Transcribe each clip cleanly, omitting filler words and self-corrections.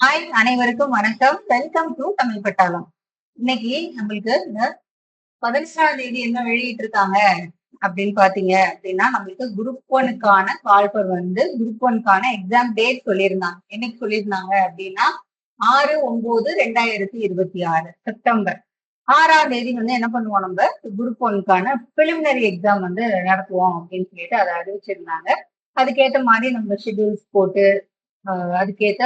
Hi, அனைவருக்கும் வணக்கம். Welcome to Tamil பட்டாளம். இன்னைக்கு நம்மளுக்கு இந்த 11ஆம் தேதி என்ன வெளியிட்டு இருக்காங்க அப்படின்னு பாத்தீங்க அப்படின்னா, நம்மளுக்கு குரூப் ஒன்னுக்கான கால்பர் வந்து குரூப் ஒன்னுக்கான எக்ஸாம் டேட் சொல்லியிருந்தாங்க. என்னைக்கு சொல்லியிருந்தாங்க அப்படின்னா 6/9/2026 செப்டம்பர் 6ஆம் தேதி வந்து என்ன பண்ணுவோம், நம்ம குரூப் ஒன்னுக்கான பிலிமினரி எக்ஸாம் வந்து நடத்துவோம் அப்படின்னு சொல்லிட்டு அதை அறிவிச்சிருந்தாங்க. அதுக்கேற்ற மாதிரி நம்ம ஷெட்யூல்ஸ் போட்டு அதுக்கேற்ற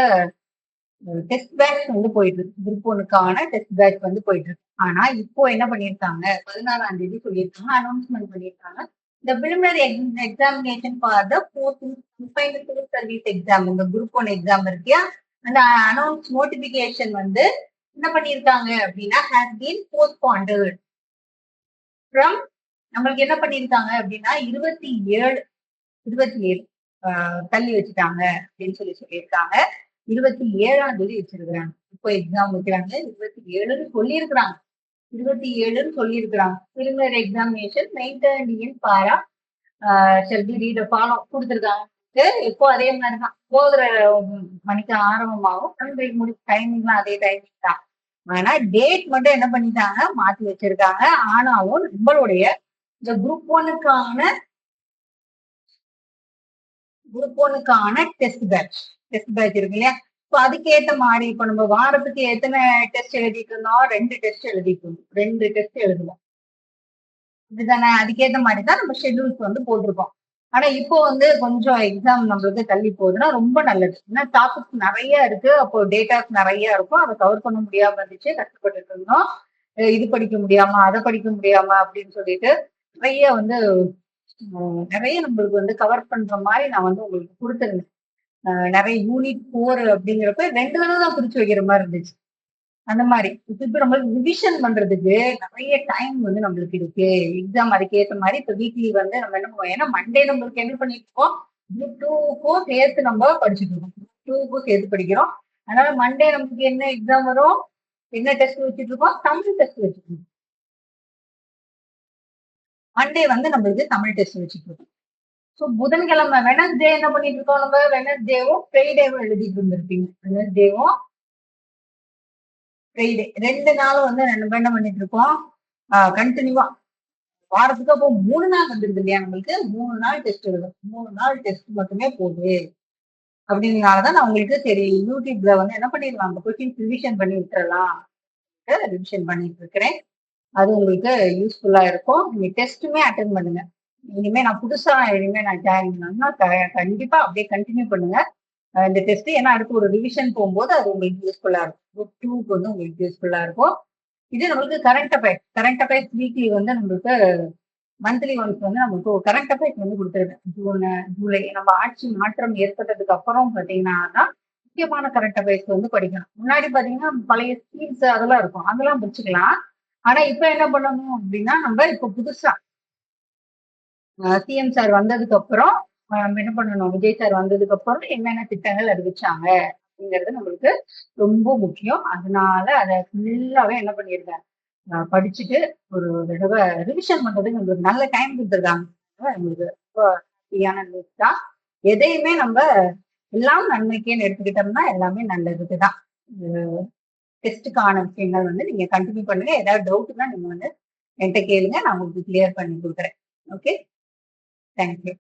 டெஸ்ட் பேட்ச் வந்து போயிட்டு இருக்கு. குரூப் ஒன்னுக்கான டெஸ்ட் பேட்ச் வந்து போயிட்டு இருக்கு. ஆனா இப்போ என்ன பண்ணிருக்காங்க, 16ஆம் தேதி சொல்லியிருக்காங்க, அனௌன்ஸ்மெண்ட் பண்ணிருக்காங்க. இந்த preliminary examination for the combined civil service exam, இந்த குரூப் ஒன் எக்ஸாம் இருக்கியா, அந்த அனௌன்ஸ் நோட்டிபிகேஷன் வந்து என்ன பண்ணிருக்காங்க அப்படின்னா ஹேஸ் பீன் போஸ்ட்பாண்டட் ஃப்ரம், நம்மளுக்கு என்ன பண்ணிருக்காங்க அப்படின்னா 27 தள்ளி வச்சுட்டாங்க அப்படின்னு சொல்லியிருக்காங்க. 27ஆம் தேதி வச்சிருக்கிறாங்க. இப்போ எக்ஸாம் வைக்கிறாங்க 27ன்னு சொல்லியிருக்கிறாங்க. 27ன்னு சொல்லியிருக்கிறாங்க. Preliminary examination maintained in para shall be read follow கொடுத்துருக்காங்க. இப்போ அதே மாதிரி தான் போகிற மணிக்கு ஆரம்பமாகும். முடிச்ச டைமிங்லாம் அதே டைமிங் தான். ஆனா டேட் மட்டும் என்ன பண்ணிட்டாங்க, மாத்தி வச்சிருக்காங்க. ஆனாலும் நம்மளுடைய இந்த குரூப் ஒன்னுக்கான டெஸ்ட் பேட்ச் இருக்கு இல்லையா, இப்போ அதுக்கேற்ற மாதிரி இப்போ நம்ம வாரத்துக்கு எத்தனை டெஸ்ட் எழுதிட்டு இருந்தோம், 2 டெஸ்ட் எழுதிட்டு இருந்தோம், 2 டெஸ்ட் எழுதுவோம் இதுதானே. அதுக்கேற்ற மாதிரி தான் நம்ம ஷெட்யூல்ஸ் வந்து போட்டிருக்கோம். ஆனா இப்போ வந்து கொஞ்சம் எக்ஸாம் நம்மளுக்கு தள்ளி போகுதுன்னா ரொம்ப நல்லது. ஏன்னா டாபிக்ஸ் நிறைய இருக்கு, அப்போ டேட்டாஸ் நிறைய இருக்கும், அதை கவர் பண்ண முடியாம இருந்துச்சு, கஷ்டப்பட்டு இருந்தோம். இது படிக்க முடியாம அதை படிக்க முடியாம அப்படின்னு சொல்லிட்டு நிறைய வந்து நிறைய நம்மளுக்கு வந்து கவர் பண்ற மாதிரி நான் வந்து உங்களுக்கு கொடுத்துருந்தேன். நிறைய யூனிட் 4 அப்படிங்கிறப்ப 2 தடவை தான் பிரிச்சு வைக்கிற மாதிரி இருந்துச்சு. அந்த மாதிரி இப்ப நம்மளுக்கு ரிவிஷன் பண்றதுக்கு நிறைய டைம் வந்து நம்மளுக்கு இருக்கு. எக்ஸாம் அதுக்கேற்ற மாதிரி இப்ப வீக்லி வந்து நம்ம என்ன பண்ணுவோம், ஏன்னா மண்டே நம்மளுக்கு என்ன பண்ணிட்டு இருக்கோம், குரூப் 2க்கும் சேர்த்து நம்ம படிச்சுட்டு இருக்கோம். குரூப் 2க்கும் சேர்த்து படிக்கிறோம். அதனால மண்டே நமக்கு என்ன எக்ஸாம் வரும், என்ன டெஸ்ட் வச்சுட்டு இருக்கோம், தமிழ் டெஸ்ட் வச்சுட்டு இருக்கோம். மண்டே வந்து நம்மளுக்கு தமிழ் டெஸ்ட் வச்சுட்டு இருக்கோம். ஸோ புதன்கிழமை வெனஸ்டே என்ன பண்ணிட்டு இருக்கோம், நம்ம வெனஸ்டேவும் ஃப்ரைடேவும் எழுதிட்டு இருந்திருப்பீங்க. வெனஸ்டேவும் ஃப்ரைடே 2 நாளும் வந்து நம்ம என்ன பண்ணிட்டு இருக்கோம், கண்டினியூவா வாரத்துக்கு அப்போ 3 நாள் வந்துருது இல்லையா, நம்மளுக்கு 3 நாள் டெஸ்ட் எழுதும். 3 நாள் டெஸ்ட் மட்டுமே போகுது அப்படிங்கிறதுனாலதான் நான் உங்களுக்கு சரி யூடியூப்ல வந்து என்ன பண்ணிடலாம், அந்த கொஸ்டின்ஸ் ரிவிஷன் பண்ணி விட்டுறலாம், ரிவிஷன் பண்ணிட்டு இருக்கிறேன். அது உங்களுக்கு யூஸ்ஃபுல்லா இருக்கும். நீங்க டெஸ்ட்டுமே அட்டன் பண்ணுங்க. இனிமே நான் புதுசா நான் ஜாயின் பண்ணா கண்டிப்பா அப்படியே கண்டினியூ பண்ணுங்க இந்த டெஸ்ட். ஏன்னா அடுத்து ஒரு ரிவிஷன் போகும்போது அது உங்களுக்கு யூஸ்ஃபுல்லா இருக்கும். குரூப் 2க்கு வந்து உங்களுக்கு யூஸ்ஃபுல்லா இருக்கும். இது நம்மளுக்கு கரண்ட் அஃபேர்ஸ் வீக்லி வந்து நம்மளுக்கு மந்த்லி ஒன்ஸ் வந்து நமக்கு கரண்ட் அஃபேர்ஸ் வந்து கொடுத்துருக்கேன். ஜூலை நம்ம ஆட்சி மாற்றம் ஏற்பட்டதுக்கு அப்புறம் பாத்தீங்கன்னா தான் முக்கியமான கரண்ட் அஃபேர்ஸ் வந்து படிக்கணும். முன்னாடி பாத்தீங்கன்னா பழைய ஸ்கீம்ஸ் அதெல்லாம் இருக்கும், அதெல்லாம் படிச்சுக்கலாம். ஆனா இப்ப என்ன பண்ணணும் அப்படின்னா, நம்ம இப்ப புதுசா சிஎம் சார் வந்ததுக்கு அப்புறம் நம்ம என்ன பண்ணணும், விஜய் சார் வந்ததுக்கு அப்புறம் என்னென்ன திட்டங்கள் அறிவிச்சாங்க அப்படிங்கிறது நம்மளுக்கு ரொம்ப முக்கியம். அதனால அதை ஃபுல்லாவே என்ன பண்ணிருக்கேன், படிச்சுட்டு ஒரு தடவை ரிவிஷன் பண்றதுக்கு நம்மளுக்கு நல்ல டைம் கொடுத்துருக்காங்க. நம்மளுக்கு ரொம்ப ஹாப்பியான நியூஸ் தான். எதையுமே நம்ம எல்லாம் நன்மைக்கேன்னு எடுத்துக்கிட்டோம்னா எல்லாமே நல்லதுக்கு தான். டெஸ்ட்டுக்கான விஷயங்கள் வந்து நீங்க கண்டினியூ பண்ணுங்க. ஏதாவது டவுட்னா நீங்க வந்து என்கிட்ட கேளுங்க, நான் உங்களுக்கு கிளியர் பண்ணி கொடுக்குறேன். Okay, thank you.